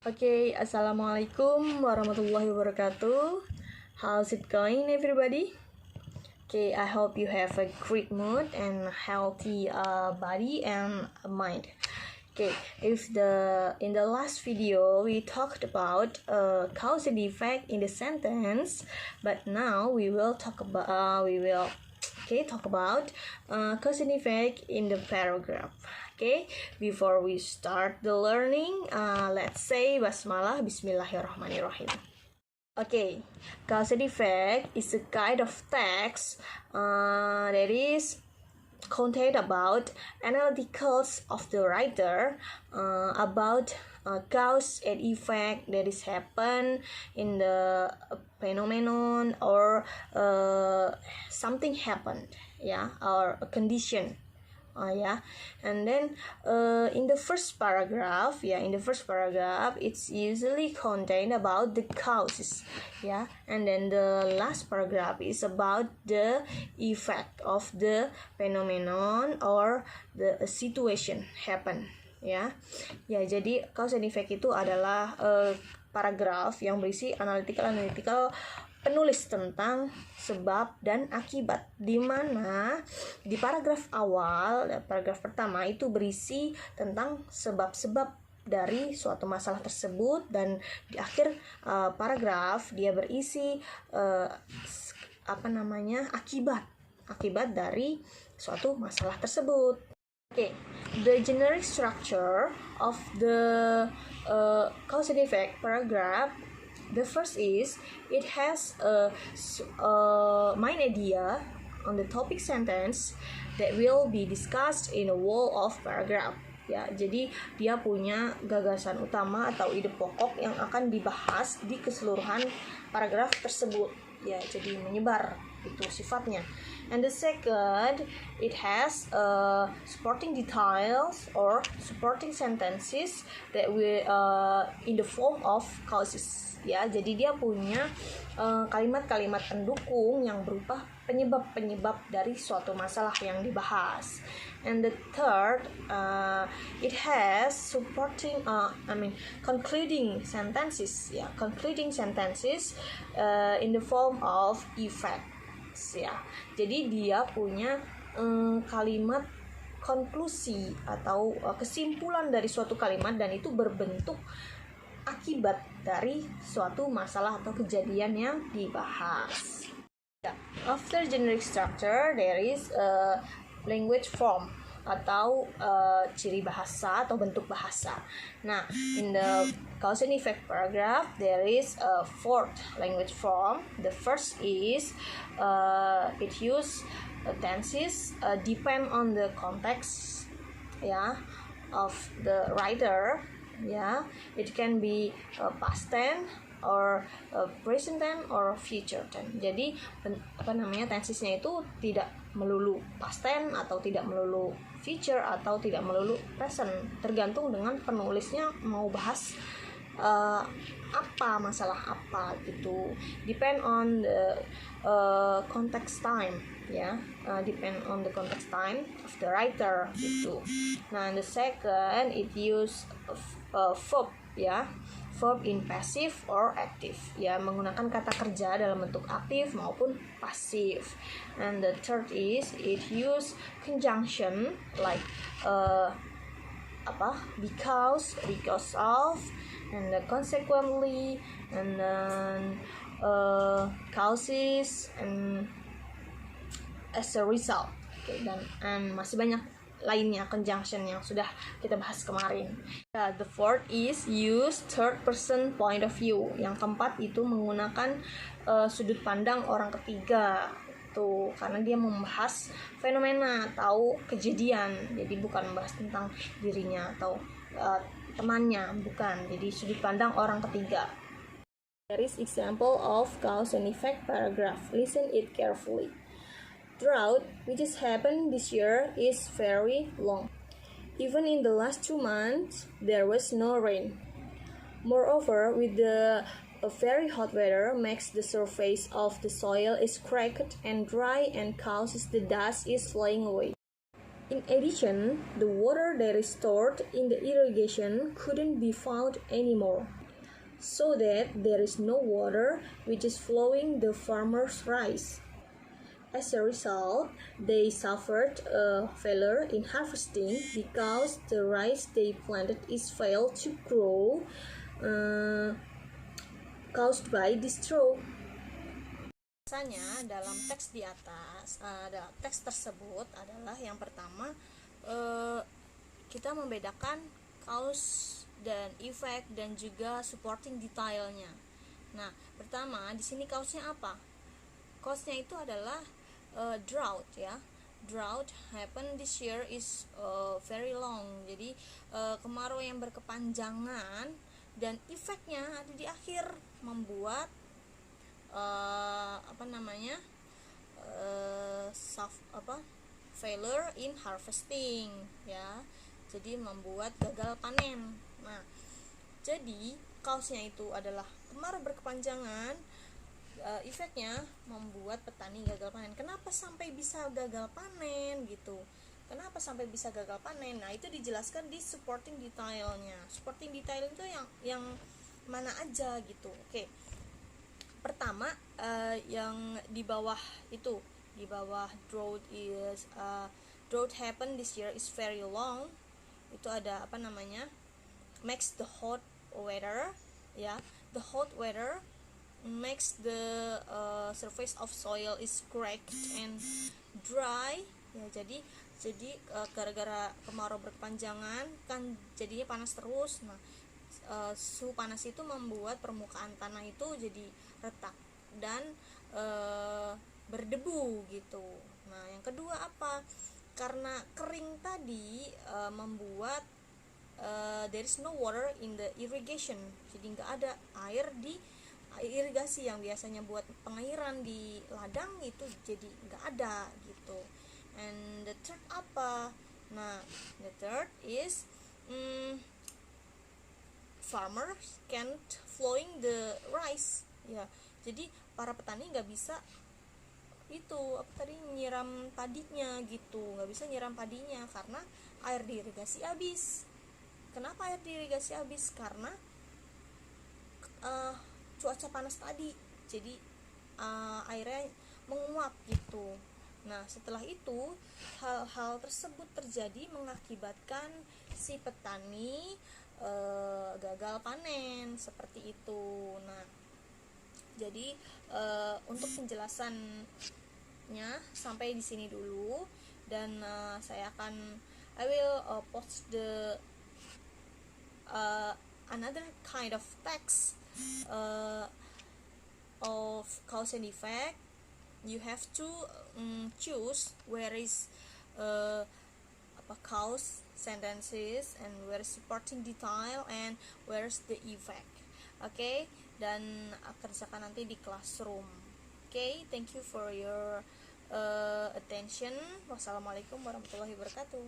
Okay, Assalamualaikum warahmatullahi wabarakatuh. How's it going, everybody? Okay, I hope you have a great mood and healthy body and mind. Okay, in the last video we talked about cause and effect in the sentence, but now we will talk about cause and effect in the paragraph. Okay, before we start the learning, let's say basmalah, bismillahirrahmanirrahim. Okay, cause and effect is a kind of text that is contained about analyticals of the writer about cause and effect that is happen in the phenomenon or something happened, or a condition. And then in the first paragraph, it's usually contained about the causes, and then the last paragraph is about the effect of the phenomenon or the situation happen, jadi cause and effect itu adalah paragraf yang berisi analytical penulis tentang sebab dan akibat, di mana di paragraf awal, paragraf pertama itu berisi tentang sebab-sebab dari suatu masalah tersebut, dan di akhir paragraf dia berisi akibat dari suatu masalah tersebut. Okay, the generic structure of the cause and effect paragraph. The first is, it has a main idea on the topic sentence that will be discussed in a whole of paragraph. Jadi dia punya gagasan utama atau ide pokok yang akan dibahas di keseluruhan paragraf tersebut. Jadi menyebar itu sifatnya. And the second, it has supporting details or supporting sentences that will in the form of causes. Jadi dia punya kalimat-kalimat pendukung yang berupa penyebab-penyebab dari suatu masalah yang dibahas. And the third, it has concluding sentences, in the form of effects, Jadi dia punya kalimat konklusi atau kesimpulan dari suatu kalimat, dan itu berbentuk akibat dari suatu masalah atau kejadian yang dibahas. After generic structure, there is a language form atau ciri bahasa atau bentuk bahasa. Nah, in the cause and effect paragraph, there is a fourth language form. The first is it use tenses depend on the context, of the writer. It can be past tense or present tense or future tense. Jadi tensesnya itu tidak melulu past tense atau tidak melulu future atau tidak melulu present, tergantung dengan penulisnya mau bahas masalah apa gitu. Depend on the context time, depend on the context time of the writer gitu. Nah, the second, it use verb, verb in passive or active, menggunakan kata kerja dalam bentuk aktif maupun pasif. And the third is, it use conjunction like because of, and consequently, and then causes, and as a result. Dan masih banyak lainnya conjunction yang sudah kita bahas kemarin. The fourth is use third person point of view. Yang keempat itu menggunakan sudut pandang orang ketiga tuh, karena dia membahas fenomena atau kejadian. Jadi bukan membahas tentang dirinya atau temannya, bukan. Jadi sudut pandang orang ketiga. There is example of cause and effect paragraph. Listen it carefully. Drought, which has happened this year, is very long. Even in the last 2 months, there was no rain. Moreover, with the very hot weather makes the surface of the soil is cracked and dry and causes the dust is flying away. In addition, the water that is stored in the irrigation couldn't be found anymore, so that there is no water which is flowing the farmers' rice. As a result, they suffered a failure in harvesting because the rice they planted is failed to grow, caused by this drought. Biasanya dalam teks di atas, dalam teks tersebut adalah yang pertama kita membedakan cause dan effect dan juga supporting detailnya. Nah, pertama di sini cause-nya apa? Cause-nya itu adalah drought ya. Drought happen this year is very long. Jadi kemarau yang berkepanjangan dan efeknya ada di akhir membuat failure in harvesting ya, jadi membuat gagal panen. Nah, jadi cause-nya itu adalah kemarau berkepanjangan, efeknya membuat petani gagal panen. Kenapa sampai bisa gagal panen gitu? Kenapa sampai bisa gagal panen? Nah, itu dijelaskan di supporting detailnya. Supporting detail itu yang mana aja gitu. Oke. Pertama, yang di bawah itu, di bawah drought happen this year is very long. Itu ada makes the hot weather ya. The hot weather makes the surface of soil is cracked and dry ya. Jadi gara-gara kemarau berkepanjangan kan jadinya panas terus. Nah, suhu panas itu membuat permukaan tanah itu jadi retak dan berdebu gitu. Nah, yang kedua apa? Karena kering tadi membuat there is no water in the irrigation. Jadi nggak ada air di irigasi yang biasanya buat pengairan di ladang itu jadi nggak ada gitu. And the third apa? Nah, the third is farmers can't flowing the rice ya. Jadi para petani nggak bisa nyiram padinya gitu, nggak bisa nyiram padinya karena air diirigasi habis. Kenapa air diirigasi habis? Karena cuaca panas tadi, jadi airnya menguap gitu. Nah, setelah itu hal-hal tersebut terjadi mengakibatkan si petani gagal panen seperti itu. Nah, jadi untuk penjelasannya sampai di sini dulu, dan I will post the another kind of text of cause and effect. You have to choose where is cause sentences and where is supporting detail and where is the effect. Okay, dan kerjakan nanti di classroom. Okay, thank you for your attention. Wassalamualaikum warahmatullahi wabarakatuh.